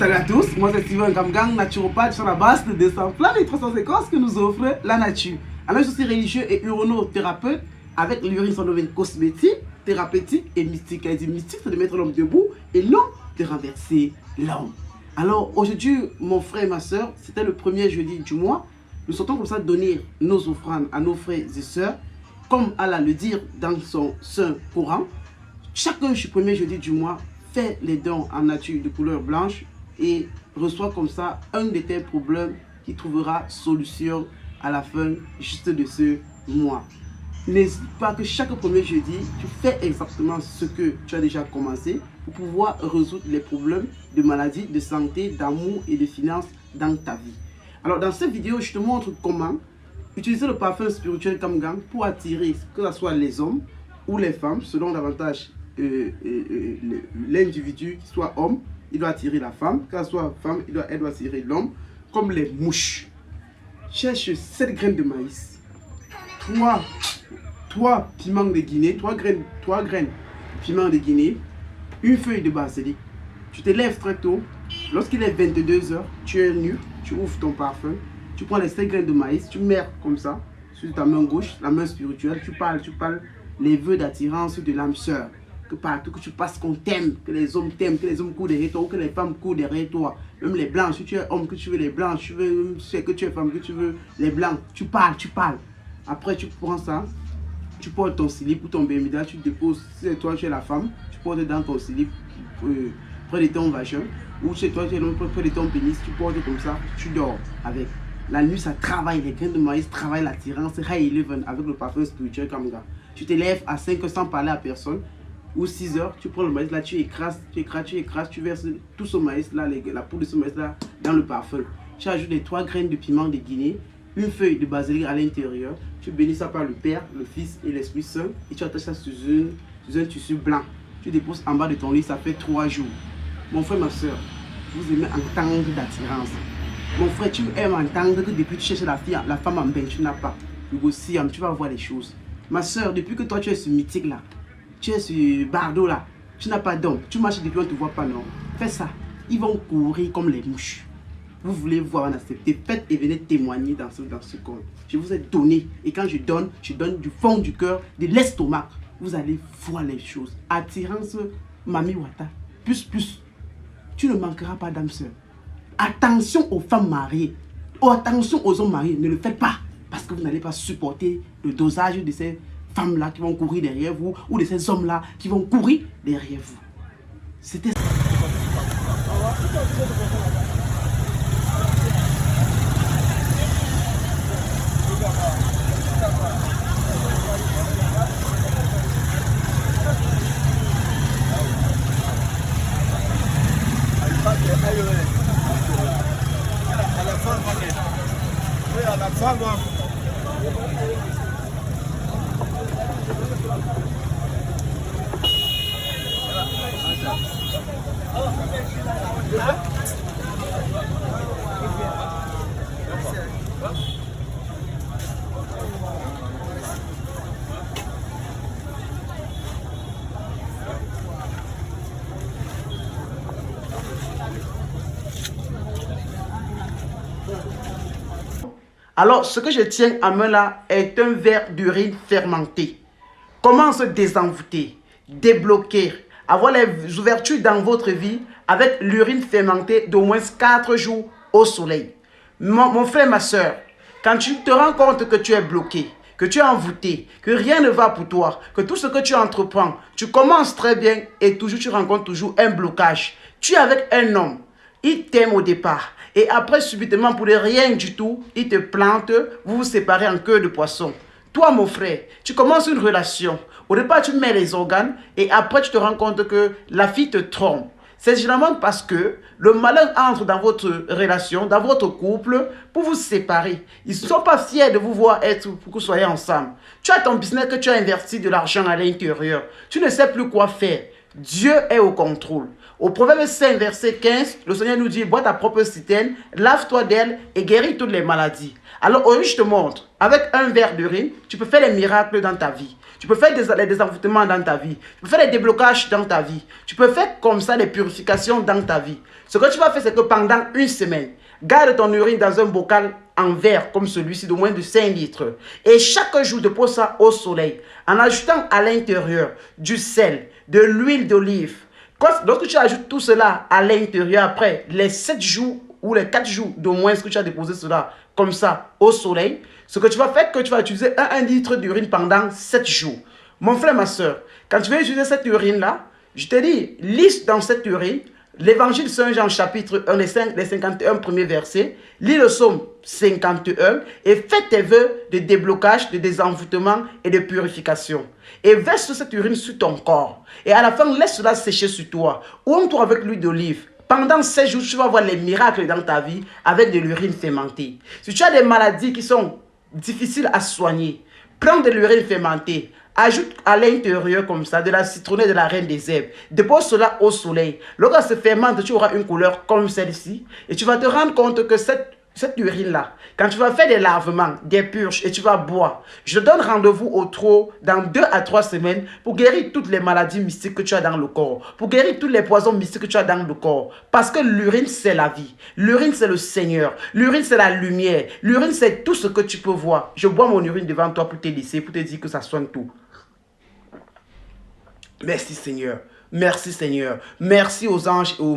Salut à tous, moi c'est Steven Gamgang, naturopathe sur la base de 200 plans et 300 séquences que nous offre la nature. Alors je suis religieux et uronothérapeute avec l'urine sans domaine cosmétique, thérapeutique et mystique. Elle dit mystique, c'est de mettre l'homme debout et non de renverser l'homme. Alors aujourd'hui, mon frère et ma soeur, c'était le premier jeudi du mois. Nous souhaitons comme ça donner nos offrandes à nos frères et sœurs, comme Allah le dit dans son Saint Coran. Chacun du premier jeudi du mois fait les dons en nature de couleur blanche et reçoit comme ça un de tes problèmes qui trouvera solution à la fin juste de ce mois. N'hésite pas que chaque premier jeudi, tu fais exactement ce que tu as déjà commencé pour pouvoir résoudre les problèmes de maladie, de santé, d'amour et de finances dans ta vie. Alors dans cette vidéo, je te montre comment utiliser le parfum spirituel Gamgang pour attirer que ce soit les hommes ou les femmes, selon davantage l'individu qui soit homme, il doit attirer la femme, que ce soit femme, elle doit attirer l'homme, comme les mouches. Cherche 7 graines de maïs, 3 piments de Guinée, 3 graines piments de Guinée, une feuille de basilic. Tu te lèves très tôt, lorsqu'il est 22 h, tu es nu, tu ouvres ton parfum, tu prends les 7 graines de maïs, tu mets comme ça, sur ta main gauche, la main spirituelle, tu parles les vœux d'attirance de l'âme sœur. Que partout que tu passes, qu'on t'aime, que les hommes t'aiment, que les hommes courent derrière toi, ou que les femmes courent derrière toi. Même les blancs, si tu es homme, que tu veux les blancs, tu veux, que tu es femme, que tu veux les blancs, tu parles. Après, tu prends ça, tu portes ton slip ou ton bémida, tu déposes, si toi tu es la femme, tu portes dans ton slip près de ton vagin, ou chez toi tu es l'homme près de ton pénis, tu portes comme ça, tu dors avec. La nuit, ça travaille, les graines de maïs travaillent l'attirance, High Eleven avec le parfum spirituel Gamgang. Tu te lèves à 5 h sans parler à personne, ou 6 h, tu prends le maïs là, tu écrases, tu verses tout ce maïs là, la poudre de ce maïs là dans le parfum. Tu ajoutes les 3 graines de piment de Guinée, une feuille de basilic à l'intérieur, tu bénis ça par le Père, le Fils et l'Esprit Saint et tu attaches ça sur un tissu blanc. Tu déposes en bas de ton lit, ça fait 3 jours. Mon frère, ma soeur, vous aimez entendre d'attirance. Mon frère, tu aimes entendre que depuis que tu cherches la femme en bain, tu n'as pas. Tu vas voir les choses. Ma soeur, depuis que toi tu es ce mythique là, tu es sur Bardo là, tu n'as pas d'homme, tu marches depuis on ne te voit pas, non. Fais ça, ils vont courir comme les mouches. Vous voulez voir en accepter, faites et venez témoigner dans ce compte. Je vous ai donné, et quand je donne du fond du cœur, de l'estomac. Vous allez voir les choses. Attirance, Mami Wata, plus. Tu ne manqueras pas d'âme sœur. Attention aux femmes mariées, attention aux hommes mariés, ne le faites pas. Parce que vous n'allez pas supporter le dosage de ces femmes-là qui vont courir derrière vous ou de ces hommes-là qui vont courir derrière vous. C'était ça. Alors, ce que je tiens à main là est un verre d'urine fermentée. Comment se désenvoûter, débloquer, avoir les ouvertures dans votre vie avec l'urine fermentée d'au moins 4 jours au soleil. Mon frère, ma soeur, quand tu te rends compte que tu es bloqué, que tu es envoûté, que rien ne va pour toi, que tout ce que tu entreprends, tu commences très bien et toujours tu rencontres toujours un blocage. Tu es avec un homme, il t'aime au départ. Et après, subitement, pour rien du tout, il te plante, vous vous séparez en queue de poisson. Toi, mon frère, tu commences une relation. Au départ, tu mets les organes et après, tu te rends compte que la fille te trompe. C'est généralement parce que le malin entre dans votre relation, dans votre couple, pour vous séparer. Ils ne sont pas fiers de vous voir pour que vous soyez ensemble. Tu as ton business que tu as investi de l'argent à l'intérieur. Tu ne sais plus quoi faire. Dieu est au contrôle. Au Proverbe 5, verset 15, le Seigneur nous dit, bois ta propre citerne, lave-toi d'elle et guéris toutes les maladies. Alors aujourd'hui, je te montre avec un verre d'urine, tu peux faire des miracles dans ta vie. Tu peux faire des envoûtements dans ta vie. Tu peux faire des déblocages dans ta vie. Tu peux faire comme ça des purifications dans ta vie. Ce que tu vas faire, c'est que pendant une semaine, garde ton urine dans un bocal en verre comme celui-ci de moins de 5 litres. Et chaque jour, dépose ça au soleil en ajoutant à l'intérieur du sel, de l'huile d'olive. Lorsque tu ajoutes tout cela à l'intérieur, après les 7 jours ou les 4 jours de moins que tu as déposé cela comme ça au soleil, ce que tu vas faire, c'est que tu vas utiliser 1 litre d'urine pendant 7 jours. Mon frère, ma soeur, quand tu vas utiliser cette urine-là, je te dis, lis dans cette urine l'évangile Saint Jean chapitre 1, les 51 premiers versets, lis le psaume 51 et fais tes vœux de déblocage, de désenvoûtement et de purification. Et verse cette urine sur ton corps. Et à la fin, laisse cela sécher sur toi. Ouvre-toi avec l'huile d'olive. Pendant 16 jours, tu vas voir les miracles dans ta vie avec de l'urine fermentée. Si tu as des maladies qui sont difficiles à soigner, prends de l'urine fermentée. Ajoute à l'intérieur comme ça de la citronnelle de la reine des herbes. Dépose cela au soleil. Lorsqu'elle se fermente, tu auras une couleur comme celle-ci. Et tu vas te rendre compte que cette urine-là, quand tu vas faire des lavements, des purges et tu vas boire, je te donne rendez-vous au trot dans 2 à 3 semaines pour guérir toutes les maladies mystiques que tu as dans le corps, pour guérir tous les poisons mystiques que tu as dans le corps. Parce que l'urine, c'est la vie. L'urine, c'est le Seigneur. L'urine, c'est la lumière. L'urine, c'est tout ce que tu peux voir. Je bois mon urine devant toi pour te laisser, pour te dire que ça soigne tout. Merci Seigneur. Merci Seigneur. Merci aux anges et aux